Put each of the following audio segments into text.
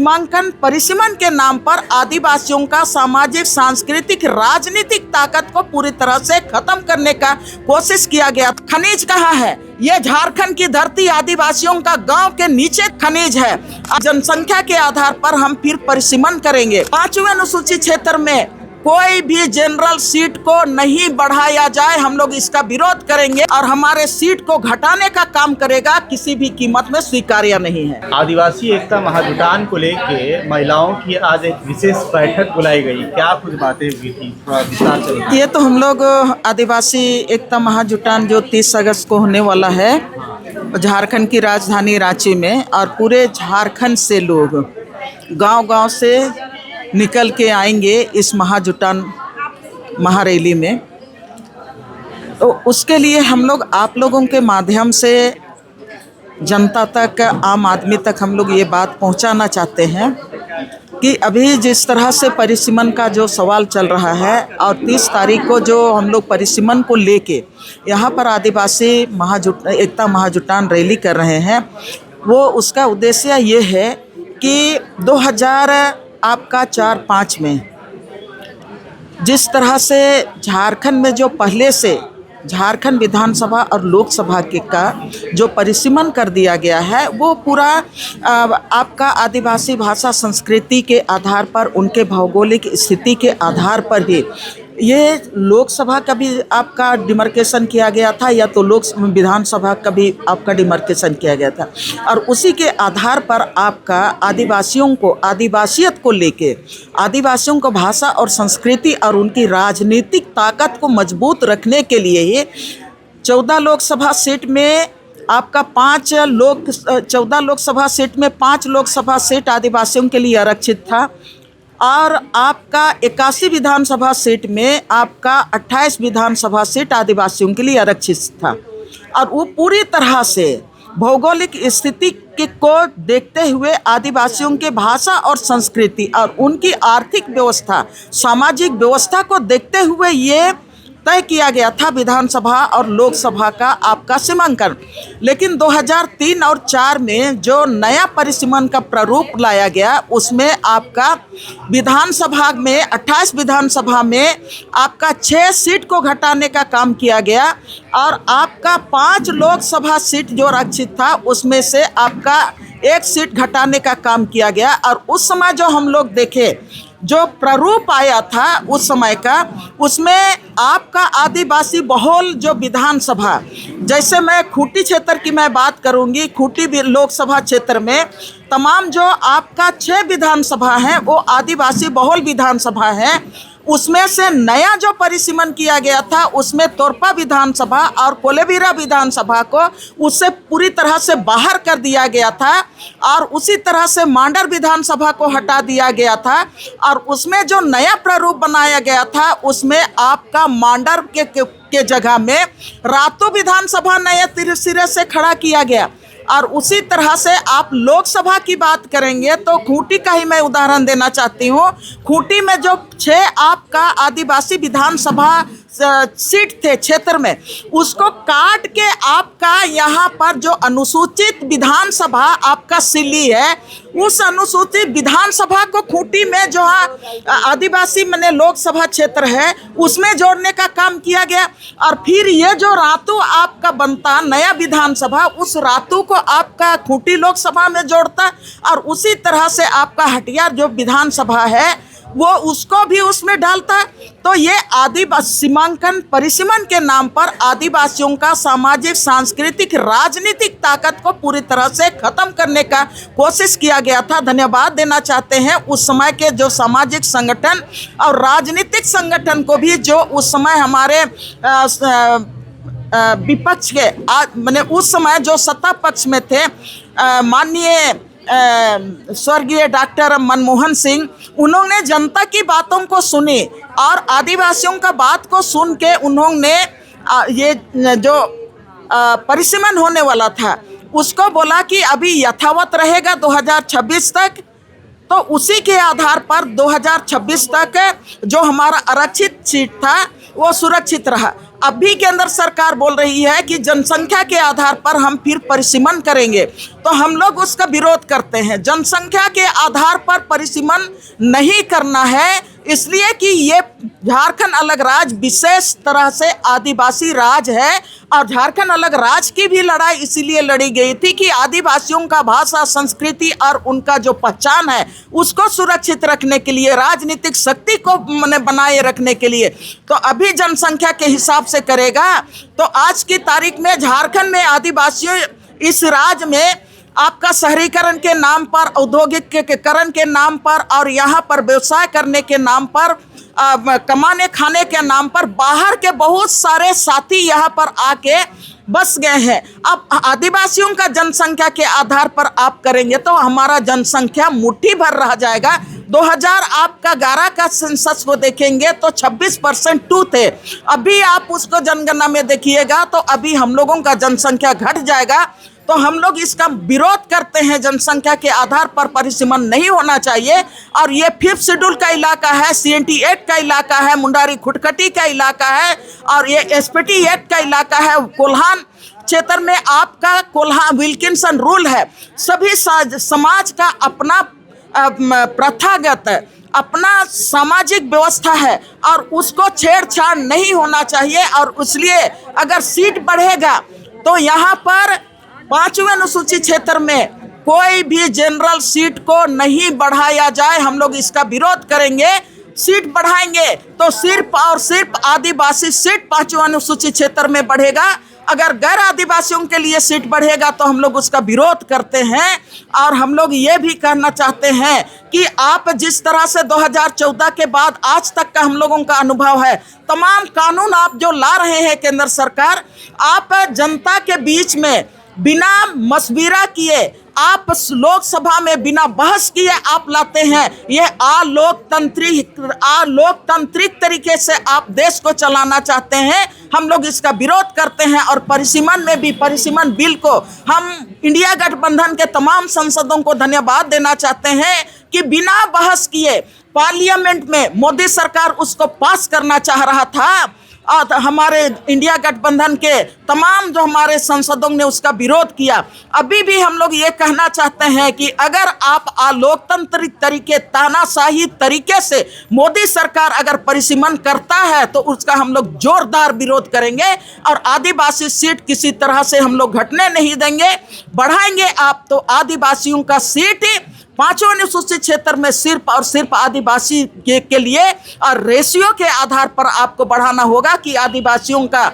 सीमांकन परिसीमन के नाम पर आदिवासियों का सामाजिक, सांस्कृतिक, राजनीतिक ताकत को पूरी तरह से खत्म करने का कोशिश किया गया। खनिज कहाँ है? ये झारखंड की धरती आदिवासियों का गांव के नीचे खनिज है। जनसंख्या के आधार पर हम फिर परिसीमन करेंगे। 5वें अनुसूचित क्षेत्र में कोई भी जनरल सीट को नहीं बढ़ाया जाए, हम लोग इसका विरोध करेंगे और हमारे सीट को घटाने का काम करेगा, किसी भी कीमत में स्वीकार्य नहीं है। आदिवासी एकता महाजुटान को लेके महिलाओं की आज एक विशेष बैठक बुलाई गई, क्या कुछ बातें हुई थी, थोड़ा विस्तार से? ये तो हम लोग आदिवासी एकता महाजुटान जो 30 अगस्त को होने वाला है झारखंड की राजधानी रांची में, और पूरे झारखंड से लोग गांव-गांव से निकल के आएंगे इस महाजुटान महारैली में। तो उसके लिए हम लोग आप लोगों के माध्यम से जनता तक, आम आदमी तक हम लोग ये बात पहुंचाना चाहते हैं कि अभी जिस तरह से परिसीमन का जो सवाल चल रहा है और 30 तारीख को जो हम लोग परिसीमन को लेके यहाँ पर आदिवासी एकता महाजुटान रैली कर रहे हैं, वो उसका उद्देश्य ये है कि 2004-5 में जिस तरह से झारखंड में जो पहले से झारखंड विधानसभा और लोकसभा के का जो परिसीमन कर दिया गया है, वो पूरा आपका आदिवासी भाषा संस्कृति के आधार पर, उनके भौगोलिक स्थिति के आधार पर ही ये लोकसभा का भी आपका डिमार्केशन किया गया था, या तो लोक विधानसभा का भी आपका डिमार्केशन किया गया था। और उसी के आधार पर आपका आदिवासियों को, आदिवासियत को लेके, आदिवासियों को भाषा और संस्कृति और उनकी राजनीतिक ताकत को मजबूत रखने के लिए ही 14 लोकसभा सीट में आपका 14 लोकसभा सीट में 5 लोकसभा सीट आदिवासियों के लिए आरक्षित था, और आपका 81 विधानसभा सीट में आपका 28 विधानसभा सीट आदिवासियों के लिए आरक्षित था। और वो पूरी तरह से भौगोलिक स्थिति को देखते हुए आदिवासियों के भाषा और संस्कृति और उनकी आर्थिक व्यवस्था, सामाजिक व्यवस्था को देखते हुए ये तय किया गया था विधानसभा और लोकसभा का आपका सीमांकन। लेकिन 2003 और 4 में जो नया परिसीमन का प्रारूप लाया गया, उसमें आपका विधानसभा में 28 विधानसभा में आपका 6 सीट को घटाने का काम किया गया, और आपका 5 लोकसभा सीट जो आरक्षित था उसमें से आपका 1 सीट घटाने का काम किया गया। और उस समय जो हम लोग देखे, जो प्रारूप आया था उस समय का, उसमें आपका आदिवासी बहुल जो विधानसभा, जैसे मैं खूंटी क्षेत्र की मैं बात करूंगी, खूंटी लोकसभा क्षेत्र में तमाम जो आपका 6 विधानसभा हैं वो आदिवासी बहुल विधानसभा है। उसमें से नया जो परिसीमन किया गया था उसमें तोरपा विधानसभा और कोलेबिरा विधानसभा को उससे पूरी तरह से बाहर कर दिया गया था, और उसी तरह से मांडर विधानसभा को हटा दिया गया था। और उसमें जो नया प्रारूप बनाया गया था उसमें आपका मांडर के जगह में रातों विधानसभा नए सिरे से खड़ा किया गया। और उसी तरह से आप लोकसभा की बात करेंगे तो खूंटी का ही मैं उदाहरण देना चाहती हूँ। खूंटी में जो 6 आपका आदिवासी विधानसभा सीट थे क्षेत्र में, उसको काट के आपका यहाँ पर जो अनुसूचित विधानसभा आपका सिल्ली है, उस अनुसूचित विधानसभा को खूंटी में जो आदिवासी माने लोकसभा क्षेत्र है उसमें जोड़ने का काम किया गया। और फिर ये जो रातू आपका बनता नया विधानसभा, उस रातू को आपका खूंटी लोकसभा में जोड़ता, और उसी तरह से आपका हटियार जो विधानसभा है वो उसको भी उसमें डालता। तो ये आदिवासी सीमांकन परिसीमन के नाम पर आदिवासियों का सामाजिक, सांस्कृतिक, राजनीतिक ताकत को पूरी तरह से खत्म करने का कोशिश किया गया था। धन्यवाद देना चाहते हैं उस समय के जो सामाजिक संगठन और राजनीतिक संगठन को भी, जो उस समय हमारे विपक्ष के माने उस समय जो सत्ता पक्ष में थे, माननीय स्वर्गीय डॉक्टर मनमोहन सिंह, उन्होंने जनता की बातों को सुनी और आदिवासियों का बात को सुन के उन्होंने ये जो परिसीमन होने वाला था उसको बोला कि अभी यथावत रहेगा 2026 तक। तो उसी के आधार पर 2026 तक जो हमारा आरक्षित सीट था वो सुरक्षित रहा। अभी केंद्र सरकार बोल रही है कि जनसंख्या के आधार पर हम फिर परिसीमन करेंगे, तो हम लोग उसका विरोध करते हैं। जनसंख्या के आधार पर परिसीमन नहीं करना है, इसलिए कि ये झारखंड अलग राज्य विशेष तरह से आदिवासी राज्य है, और झारखंड अलग राज्य की भी लड़ाई इसीलिए लड़ी गई थी कि आदिवासियों का भाषा, संस्कृति और उनका जो पहचान है उसको सुरक्षित रखने के लिए, राजनीतिक शक्ति को बनाए रखने के लिए। तो अभी जनसंख्या के हिसाब से करेगा तो आज की तारीख में झारखंड में आदिवासियों इस राज्य में आपका शहरीकरण के नाम पर, औद्योगिकीकरण के नाम पर और यहाँ पर व्यवसाय करने के नाम पर, कमाने खाने के नाम पर बाहर के बहुत सारे साथी यहाँ पर आके बस गए हैं। अब आदिवासियों का जनसंख्या के आधार पर आप करेंगे तो हमारा जनसंख्या मुट्ठी भर रह जाएगा। 2011 का सेंसस को देखेंगे तो 26% टू थे, अभी आप उसको जनगणना में देखिएगा तो अभी हम लोगों का जनसंख्या घट जाएगा। तो हम लोग इसका विरोध करते हैं। जनसंख्या के आधार पर परिसीमन नहीं होना चाहिए, और ये 5th शेड्यूल का इलाका है, CNT एक्ट का इलाका है, मुंडारी खुटकटी का इलाका है, और ये SPT एक्ट का इलाका है। कोल्हान क्षेत्र में आपका कोल्हान विल्किंसन रूल है। सभी समाज का अपना प्रथागत अपना सामाजिक व्यवस्था है और उसको छेड़छाड़ नहीं होना चाहिए। और इसलिए अगर सीट बढ़ेगा तो यहाँ पर 5वें अनुसूचित क्षेत्र में कोई भी जनरल सीट को नहीं बढ़ाया जाए। हम लोग इसका विरोध करेंगे। सीट बढ़ाएंगे तो सिर्फ और सिर्फ आदिवासी सीट 5वें अनुसूचित क्षेत्र में बढ़ेगा। अगर गैर आदिवासियों के लिए सीट बढ़ेगा तो हम लोग उसका विरोध करते हैं। और हम लोग ये भी कहना चाहते हैं कि आप जिस तरह से 2014 के बाद आज तक का हम लोगों का अनुभव है, तमाम कानून आप जो ला रहे हैं केंद्र सरकार, आप जनता के बीच में बिना मशविरा किए, आप लोकसभा में बिना बहस किए आप लाते हैं। यह अलोकतांत्रिक तरीके से आप देश को चलाना चाहते हैं। हम लोग इसका विरोध करते हैं। और परिसीमन में भी, परिसीमन बिल को हम इंडिया गठबंधन के तमाम सांसदों को धन्यवाद देना चाहते हैं कि बिना बहस किए पार्लियामेंट में मोदी सरकार उसको पास करना चाह रहा था, और हमारे इंडिया गठबंधन के तमाम जो हमारे सांसदों ने उसका विरोध किया। अभी भी हम लोग ये कहना चाहते हैं कि अगर आप अलोकतांत्रिक तरीके, तानाशाही तरीके से मोदी सरकार अगर परिसीमन करता है तो उसका हम लोग जोरदार विरोध करेंगे। और आदिवासी सीट किसी तरह से हम लोग घटने नहीं देंगे। बढ़ाएंगे आप तो आदिवासियों का सीट 5वें अनुसूचित क्षेत्र में सिर्फ और सिर्फ आदिवासी के लिए, और रेशियो के आधार पर आपको बढ़ाना होगा कि आदिवासियों का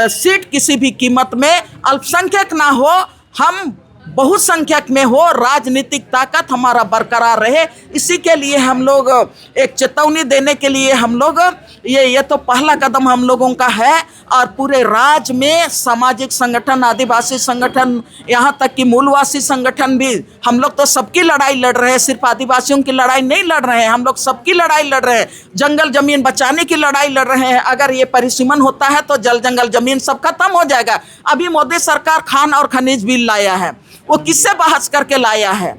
सीट किसी भी कीमत में अल्पसंख्यक ना हो, हम बहुसंख्यक में हो, राजनीतिक ताकत हमारा बरकरार रहे। इसी के लिए हम लोग एक चेतावनी देने के लिए हम लोग ये तो पहला कदम हम लोगों का है। और पूरे राज्य में सामाजिक संगठन, आदिवासी संगठन, यहाँ तक कि मूलवासी संगठन भी, हम लोग तो सबकी लड़ाई लड़ रहे हैं, सिर्फ आदिवासियों की लड़ाई नहीं लड़ रहे हैं, हम लोग सबकी लड़ाई लड़ रहे हैं। जंगल जमीन बचाने की लड़ाई लड़ रहे हैं। अगर ये परिसीमन होता है तो जल जंगल जमीन सब खत्म हो जाएगा। अभी मोदी सरकार खान और खनिज बिल लाया है, वो किससे बहस करके लाया है?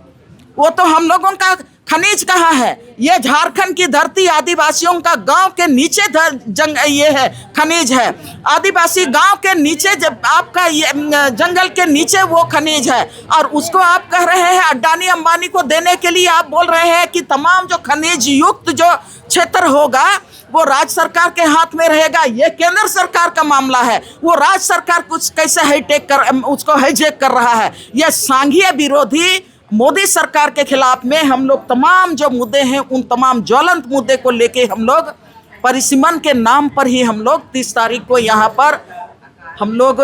वो तो हम लोगों का खनिज कहाँ है? ये झारखंड की धरती आदिवासियों का गांव के नीचे ये है, खनिज है। आदिवासी गांव के नीचे जब आपका ये जंगल के नीचे वो खनिज है, और उसको आप कह रहे हैं अडानी अंबानी को देने के लिए। आप बोल रहे हैं कि तमाम जो खनिज युक्त जो क्षेत्र होगा वो राज्य सरकार के हाथ में रहेगा। ये केंद्र सरकार का मामला है, वो राज्य सरकार कुछ कैसे उसको हाईजैक कर रहा है। यह सांघीय विरोधी मोदी सरकार के खिलाफ में हम लोग तमाम जो मुद्दे हैं, उन तमाम ज्वलंत मुद्दे को लेके हम लोग परिसीमन के नाम पर ही हम लोग 30 तारीख को यहाँ पर हम लोग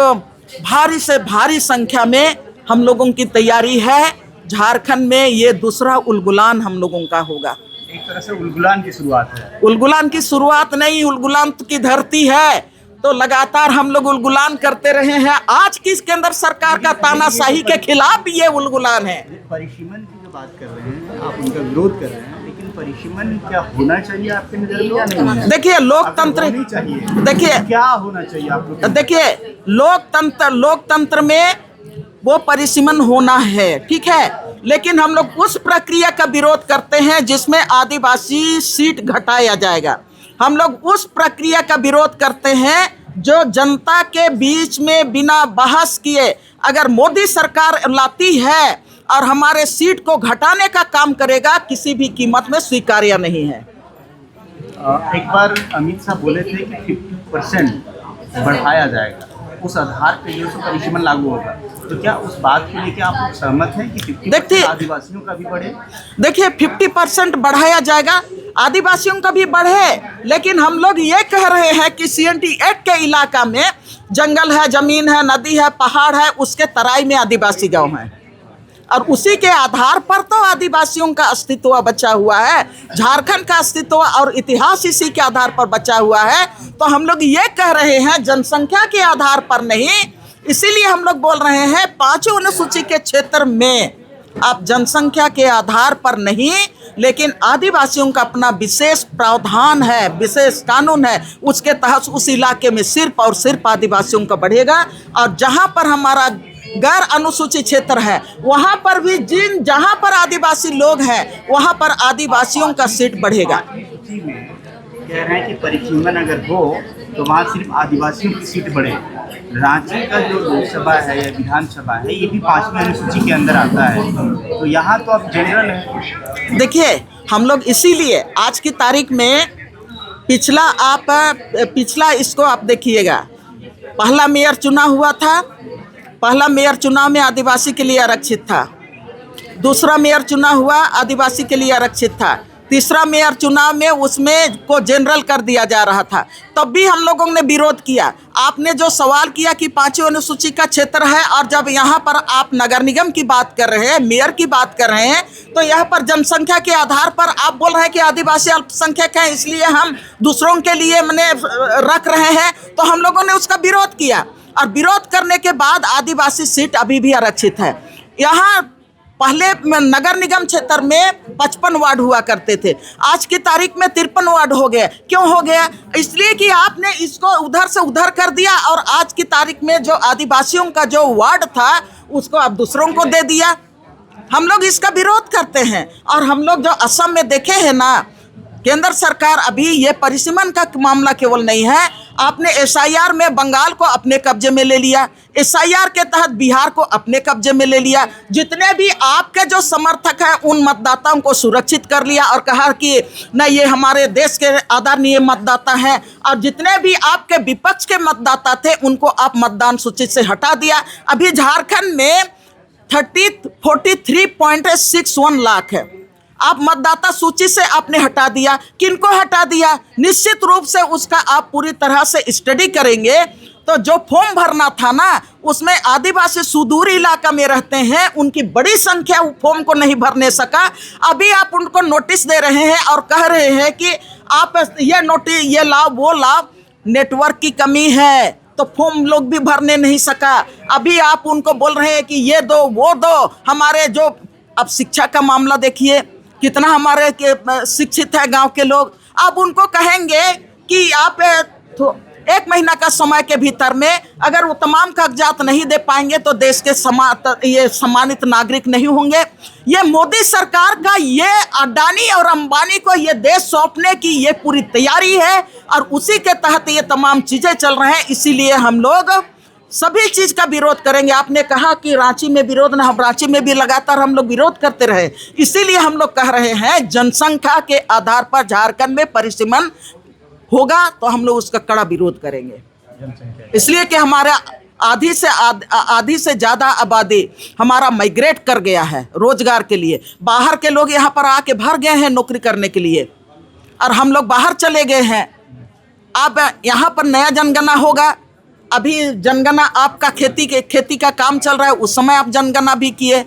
भारी से भारी संख्या में हम लोगों की तैयारी है। झारखंड में ये दूसरा उलगुलान हम लोगों का होगा। एक तरह से उलगुलान की शुरुआत है। उलगुलान की शुरुआत नहीं, उलगुलान की धरती है। तो लगातार हम लोग उलगुलान करते रहे हैं। आज किस केंद्र सरकार का तानाशाही के खिलाफ ये उलगुलान है। परिसीमन की जो बात कर रहे हैं, आप उनका विरोध कर रहे हैं, लेकिन परिसीमन क्या होना चाहिए आपके नजर में या नहीं? देखिए लोकतंत्र, देखिए क्या होना चाहिए आपको? देखिए लोकतंत्र में वो परिसीमन होना है, ठीक है, लेकिन हम लोग उस प्रक्रिया का विरोध करते हैं जिसमें आदिवासी सीट घटाया जाएगा। हम लोग उस प्रक्रिया का विरोध करते हैं जो जनता के बीच में बिना बहस किए अगर मोदी सरकार लाती है और हमारे सीट को घटाने का काम करेगा, किसी भी कीमत में स्वीकार्य नहीं है। एक बार अमित शाह बोले थे कि 50% बढ़ाया जाएगा, उस आधार पे जो परिसीमन लागू होगा, तो क्या उस बात को लेकर आप सहमत हैं कि 50% आदिवासियों का भी बढ़े? देखिए 50% बढ़ाया जाएगा, आदिवासियों का भी बढ़े, लेकिन हम लोग ये कह रहे हैं कि CNT एक्ट के इलाका में जंगल है, जमीन है, नदी है, पहाड़ है, उसके तराई में आदिवासी गांव है और उसी के आधार पर तो आदिवासियों का अस्तित्व बचा हुआ है, झारखंड का अस्तित्व और इतिहास इसी के आधार पर बचा हुआ है। तो हम लोग ये कह रहे हैं जनसंख्या के आधार पर नहीं, इसीलिए हम लोग बोल रहे हैं पांचों अनुसूची के क्षेत्र में आप जनसंख्या के आधार पर नहीं, लेकिन आदिवासियों का अपना विशेष प्रावधान है, विशेष कानून है, उसके तहत उस इलाके में सिर्फ और सिर्फ आदिवासियों का बढ़ेगा। और जहां पर हमारा गैर अनुसूचित क्षेत्र है वहां पर भी जहां पर आदिवासी लोग हैं वहां पर आदिवासियों का सीट बढ़ेगा। कह रहे हैं कि परिसीमन अगर हो तो वहाँ सिर्फ आदिवासियों की सीट बढ़े। रांची का जो लोकसभा है या विधानसभा है ये भी 5वीं अनुसूची के अंदर आता है, तो यहाँ तो अब जनरल है। देखिए हम लोग इसीलिए आज की तारीख में पिछला इसको आप देखिएगा, पहला मेयर चुना हुआ था, पहला मेयर चुनाव में आदिवासी के लिए आरक्षित था, दूसरा मेयर चुना हुआ आदिवासी के लिए आरक्षित था, तीसरा मेयर चुनाव में उसमें को जनरल कर दिया जा रहा था, तब भी हम लोगों ने विरोध किया। आपने जो सवाल किया कि 5वीं अनुसूची का क्षेत्र है और जब यहाँ पर आप नगर निगम की बात कर रहे हैं, मेयर की बात कर रहे हैं, तो यहाँ पर जनसंख्या के आधार पर आप बोल रहे हैं कि आदिवासी अल्पसंख्यक हैं इसलिए हम दूसरों के लिए रख रहे हैं, तो हम लोगों ने उसका विरोध किया और विरोध करने के बाद आदिवासी सीट अभी भी आरक्षित है। यहाँ पहले नगर निगम क्षेत्र में 55 वार्ड हुआ करते थे, आज की तारीख में 53 वार्ड हो गए। क्यों हो गया? इसलिए कि आपने इसको उधर से उधर कर दिया और आज की तारीख में जो आदिवासियों का जो वार्ड था उसको आप दूसरों को दे दिया। हम लोग इसका विरोध करते हैं। और हम लोग जो असम में देखे हैं ना, केंद्र सरकार अभी ये परिसीमन का मामला केवल नहीं है, आपने SIR में बंगाल को अपने कब्जे में ले लिया, SIR के तहत बिहार को अपने कब्जे में ले लिया, जितने भी आपके जो समर्थक हैं उन मतदाताओं को सुरक्षित कर लिया और कहा कि न ये हमारे देश के आदरणीय मतदाता हैं, और जितने भी आपके विपक्ष के मतदाता थे उनको आप मतदान सूची से हटा दिया। अभी झारखंड में 43.61 लाख है, आप मतदाता सूची से आपने हटा दिया। किनको हटा दिया? निश्चित रूप से उसका आप पूरी तरह से स्टडी करेंगे तो जो फॉर्म भरना था ना, उसमें आदिवासी सुदूर इलाका में रहते हैं, उनकी बड़ी संख्या फॉर्म को नहीं भरने सका। अभी आप उनको नोटिस दे रहे हैं और कह रहे हैं कि आप ये नोटिस ये लाओ वो लाओ, नेटवर्क की कमी है तो फॉर्म लोग भी भरने नहीं सका। अभी आप उनको बोल रहे हैं कि ये दो वो दो, हमारे जो अब शिक्षा का मामला देखिए कितना हमारे शिक्षित है गांव के लोग, अब उनको कहेंगे कि आप 1 महीना का समय के भीतर में अगर वो तमाम कागजात नहीं दे पाएंगे तो देश के ये सम्मानित नागरिक नहीं होंगे। ये मोदी सरकार का ये अडानी और अंबानी को ये देश सौंपने की ये पूरी तैयारी है और उसी के तहत ये तमाम चीज़ें चल रहे हैं। इसीलिए हम लोग सभी चीज़ का विरोध करेंगे। आपने कहा कि रांची में विरोध ना, हम रांची में भी लगातार हम लोग विरोध करते रहे। इसीलिए हम लोग कह रहे हैं जनसंख्या के आधार पर झारखंड में परिसीमन होगा तो हम लोग उसका कड़ा विरोध करेंगे। इसलिए कि हमारा आधी से ज़्यादा आबादी हमारा माइग्रेट कर गया है रोजगार के लिए। बाहर के लोग यहाँ पर आके भर गए हैं नौकरी करने के लिए और हम लोग बाहर चले गए हैं। अब यहाँ पर नया जनगणना होगा। अभी जनगणना आपका खेती का काम चल रहा है, उस समय आप जनगणना भी किए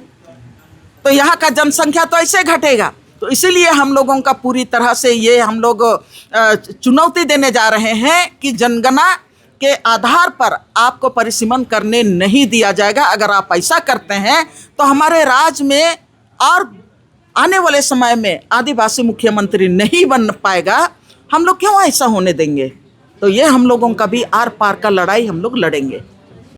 तो यहाँ का जनसंख्या तो ऐसे घटेगा। तो इसीलिए हम लोगों का पूरी तरह से ये हम लोग चुनौती देने जा रहे हैं कि जनगणना के आधार पर आपको परिसीमन करने नहीं दिया जाएगा। अगर आप ऐसा करते हैं तो हमारे राज्य में और आने वाले समय में आदिवासी मुख्यमंत्री नहीं बन पाएगा। हम लोग क्यों ऐसा होने देंगे? तो ये हम लोगों का भी आर पार का लड़ाई हम लोग लड़ेंगे।